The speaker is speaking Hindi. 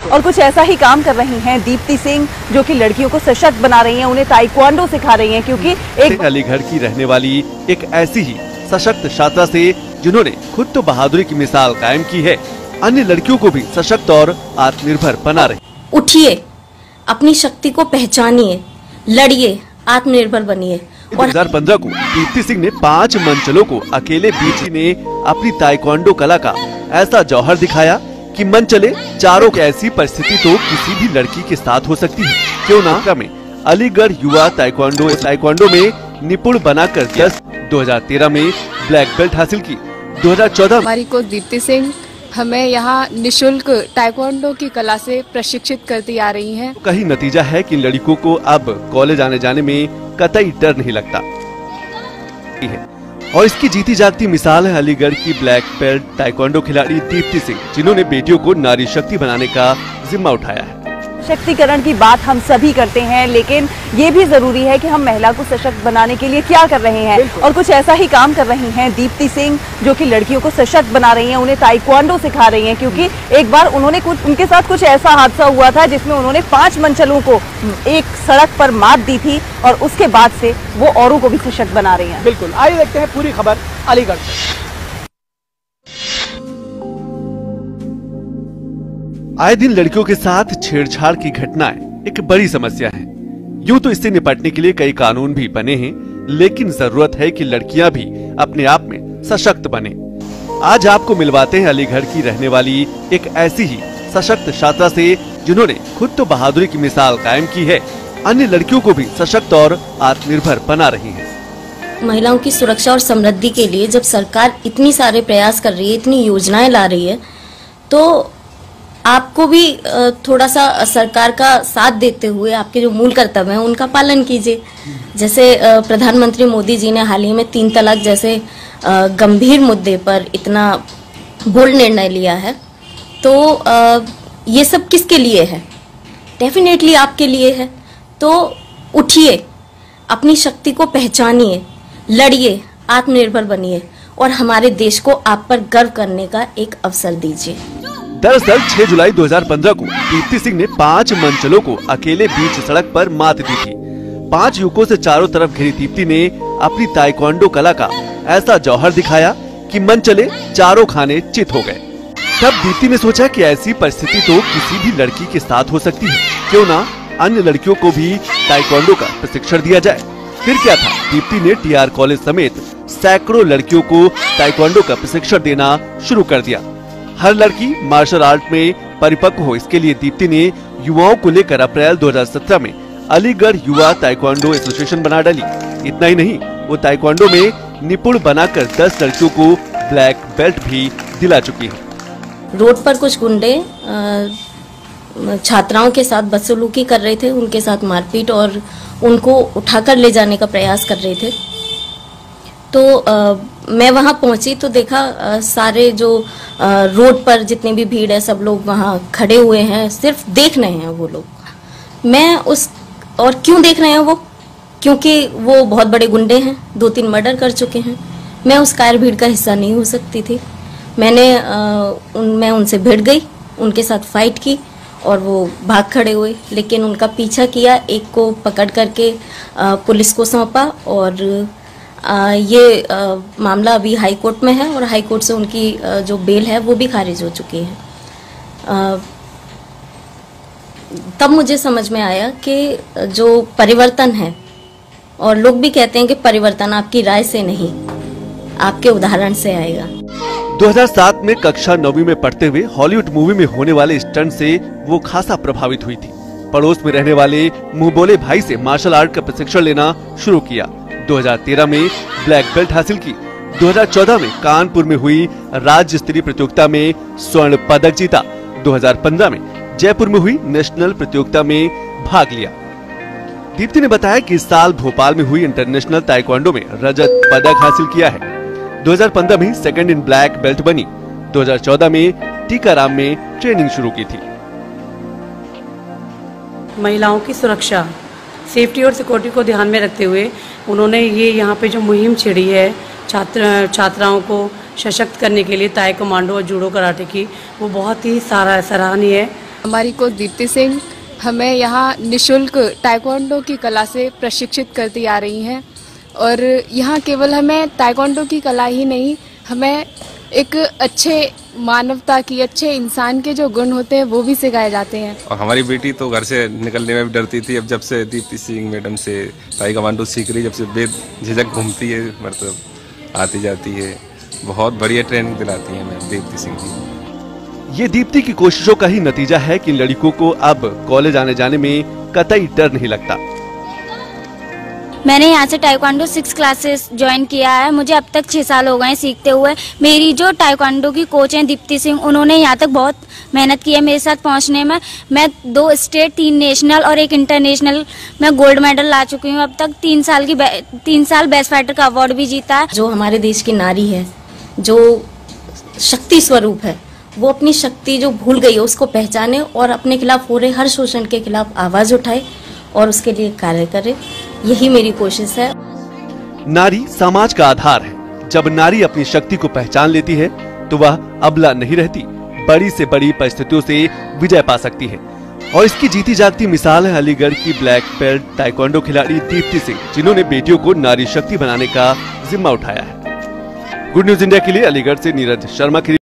और कुछ ऐसा ही काम कर रही हैं दीप्ति सिंह, जो कि लड़कियों को सशक्त बना रही हैं, उन्हें ताइक्वांडो सिखा रही हैं, क्योंकि एक अलीगढ़ की रहने वाली एक ऐसी ही सशक्त छात्रा से जिन्होंने खुद तो बहादुरी की मिसाल कायम की है, अन्य लड़कियों को भी सशक्त और आत्मनिर्भर बना रही। उठिए, अपनी शक्ति को पहचानिए, लड़िए, आत्मनिर्भर बनिए। 2015 को दीप्ति सिंह ने 5 मंचलों को अकेले बीच ने अपनी ताइक्वांडो कला का ऐसा जौहर दिखाया कि मन चले चारों की ऐसी परिस्थिति तो किसी भी लड़की के साथ हो सकती है, क्यों ना। में अलीगढ़ युवा ताइक्वांडो में निपुण बनाकर 2013 में ब्लैक बेल्ट हासिल की। 2014 हमारी कोच दीप्ति सिंह हमें यहाँ निशुल्क ताइक्वांडो की कला से प्रशिक्षित करती आ रही हैं। कहीं नतीजा है कि लड़कियों को अब कॉलेज आने जाने में कतई डर नहीं लगता है। और इसकी जीती जागती मिसाल है अलीगढ़ की ब्लैक बेल्ट ताइक्वांडो खिलाड़ी दीप्ति सिंह, जिन्होंने बेटियों को नारी शक्ति बनाने का जिम्मा उठाया है। शक्तिकरण की बात हम सभी करते हैं, लेकिन ये भी जरूरी है कि हम महिला को सशक्त बनाने के लिए क्या कर रहे हैं। और कुछ ऐसा ही काम कर रही हैं दीप्ति सिंह, जो कि लड़कियों को सशक्त बना रही हैं, उन्हें ताइक्वांडो सिखा रही हैं, क्योंकि एक बार उनके साथ कुछ ऐसा हादसा हुआ था जिसमें उन्होंने 5 मंचलों को एक सड़क पर मात दी थी, और उसके बाद से वो औरों को भी सशक्त बना रही हैं। बिल्कुल, आइए देखते हैं पूरी खबर अलीगढ़ से। आए दिन लड़कियों के साथ छेड़छाड़ की घटनाएं एक बड़ी समस्या है। यूं तो इससे निपटने के लिए कई कानून भी बने हैं, लेकिन जरूरत है कि लड़कियां भी अपने आप में सशक्त बने। आज आपको मिलवाते हैं अलीगढ़ की रहने वाली एक ऐसी ही सशक्त छात्रा से, जिन्होंने खुद तो बहादुरी की मिसाल कायम की है, अन्य लड़कियों को भी सशक्त और आत्मनिर्भर बना रही है। महिलाओं की सुरक्षा और समृद्धि के लिए जब सरकार इतनी सारे प्रयास कर रही है, इतनी योजनाएं ला रही है, तो आपको भी थोड़ा सा सरकार का साथ देते हुए आपके जो मूल कर्तव्य हैं उनका पालन कीजिए। जैसे प्रधानमंत्री मोदी जी ने हाल ही में 3 तलाक जैसे गंभीर मुद्दे पर इतना बोल्ड निर्णय लिया है, तो ये सब किसके लिए है? डेफिनेटली आपके लिए है। तो उठिए, अपनी शक्ति को पहचानिए, लड़िए, आत्मनिर्भर बनिए, और हमारे देश को आप पर गर्व करने का एक अवसर दीजिए। दरअसल 6 जुलाई 2015 को दीप्ति सिंह ने 5 मंचलों को अकेले बीच सड़क पर मात दी थी। 5 युवकों से चारों तरफ घिरी दीप्ति ने अपनी ताइक्वांडो कला का ऐसा जौहर दिखाया कि मन चले चारों खाने चित हो गए। तब दीप्ति ने सोचा कि ऐसी परिस्थिति तो किसी भी लड़की के साथ हो सकती है, क्यों ना अन्य लड़कियों को भी ताइक्वांडो का प्रशिक्षण दिया जाए। फिर क्या था, दीप्ति ने टीआर कॉलेज समेत सैकड़ों लड़कियों को ताइक्वांडो का प्रशिक्षण देना शुरू कर दिया। हर लड़की मार्शल आर्ट में परिपक्व हो, इसके लिए दीप्ति ने युवाओं को लेकर अप्रैल 2017 में अलीगढ़ युवा ताइक्वांडो एसोसिएशन बना डाली। इतना ही नहीं, वो ताइक्वांडो में निपुण बनाकर 10 लड़कियों को ब्लैक बेल्ट भी दिला चुकी है। रोड पर कुछ गुंडे छात्राओं के साथ बदसलूकी कर रहे थे, उनके साथ मारपीट और उनको उठाकर ले जाने का प्रयास कर रहे थे। तो मैं वहां पहुंची तो देखा सारे जो रोड पर जितनी भी भीड़ है, सब लोग वहां खड़े हुए हैं, सिर्फ देख रहे हैं वो लोग। मैं और क्यों देख रहे हैं वो? क्योंकि वो बहुत बड़े गुंडे हैं, 2-3 मर्डर कर चुके हैं। मैं उस कायर भीड़ का हिस्सा नहीं हो सकती थी। मैं उनसे भिड़ गई, उनके साथ फाइट की और वो भाग खड़े हुए, लेकिन उनका पीछा किया। एक को पकड़ करके पुलिस को सौंपा, और ये मामला अभी हाई कोर्ट में है, और हाई कोर्ट से उनकी जो बेल है वो भी खारिज हो चुकी है। तब मुझे समझ में आया कि जो परिवर्तन है, और लोग भी कहते हैं कि परिवर्तन आपकी राय से नहीं, आपके उदाहरण से आएगा। 2007 में कक्षा 9वीं में पढ़ते हुए हॉलीवुड मूवी में होने वाले स्टंट से वो खासा प्रभावित हुई थी। पड़ोस में रहने वाले मुंह बोले भाई से मार्शल आर्ट का प्रशिक्षण लेना शुरू किया। 2013 में ब्लैक बेल्ट हासिल की। 2014 में कानपुर में हुई राज्य स्तरीय प्रतियोगिता में स्वर्ण पदक जीता। 2015 में जयपुर में हुई नेशनल प्रतियोगिता में भाग लिया। दीप्ति ने बताया कि इस साल भोपाल में हुई इंटरनेशनल ताइक्वांडो में रजत पदक हासिल किया है। 2015 में सेकंड इन ब्लैक बेल्ट बनी। 2014 में टीकाराम में ट्रेनिंग शुरू की थी। महिलाओं की सुरक्षा, सेफ्टी और सिक्योरिटी को ध्यान में रखते हुए उन्होंने ये यहाँ पे जो मुहिम छेड़ी है छात्राओं को सशक्त करने के लिए ताइक्वांडो और जूडो कराटे की, वो बहुत ही सराहनीय है। हमारी कोच दीप्ति सिंह हमें यहाँ निशुल्क ताइक्वांडो की कला से प्रशिक्षित करती आ रही हैं और यहाँ केवल हमें ताइक्वांडो की कला ही नहीं, हमें एक अच्छे मानवता की, अच्छे इंसान के जो गुण होते हैं वो भी सिखाए जाते हैं। और हमारी बेटी तो घर से निकलने में भी डरती थी, अब जब से दीप्ति सिंह मैडम से ताइक्वांडो सीख रही, जब से बेझिझक घूमती है, मतलब आती जाती है, बहुत बढ़िया ट्रेनिंग दिलाती है मैम दीप्ति सिंह जी। ये दीप्ति की कोशिशों का ही नतीजा है कि लड़कियों को अब कॉलेज आने जाने में कतई डर नहीं लगता। मैंने यहाँ से ताइक्वांडो 6 क्लासेस ज्वाइन किया है। मुझे अब तक 6 साल हो गए सीखते हुए। मेरी जो ताइक्वांडो की कोच हैं दीप्ति सिंह, उन्होंने यहाँ तक बहुत मेहनत की है मेरे साथ पहुँचने में। मैं 2 स्टेट, 3 नेशनल और 1 इंटरनेशनल में गोल्ड मेडल ला चुकी हूँ। अब तक 3 साल बेस्ट फाइटर का अवार्ड भी जीता है। जो हमारे देश की नारी है, जो शक्ति स्वरूप है, वो अपनी शक्ति जो भूल गई है उसको पहचाने और अपने खिलाफ हो रहे हर शोषण के खिलाफ आवाज उठाए और उसके लिए कार्य करे। यही मेरी कोशिश है। नारी समाज का आधार है। जब नारी अपनी शक्ति को पहचान लेती है तो वह अबला नहीं रहती, बड़ी से बड़ी परिस्थितियों से विजय पा सकती है। और इसकी जीती जागती मिसाल है अलीगढ़ की ब्लैक बेल्ट ताइक्वांडो खिलाड़ी दीप्ति सिंह, जिन्होंने बेटियों को नारी शक्ति बनाने का जिम्मा उठाया है। गुड न्यूज इंडिया के लिए अलीगढ़ से नीरज शर्मा की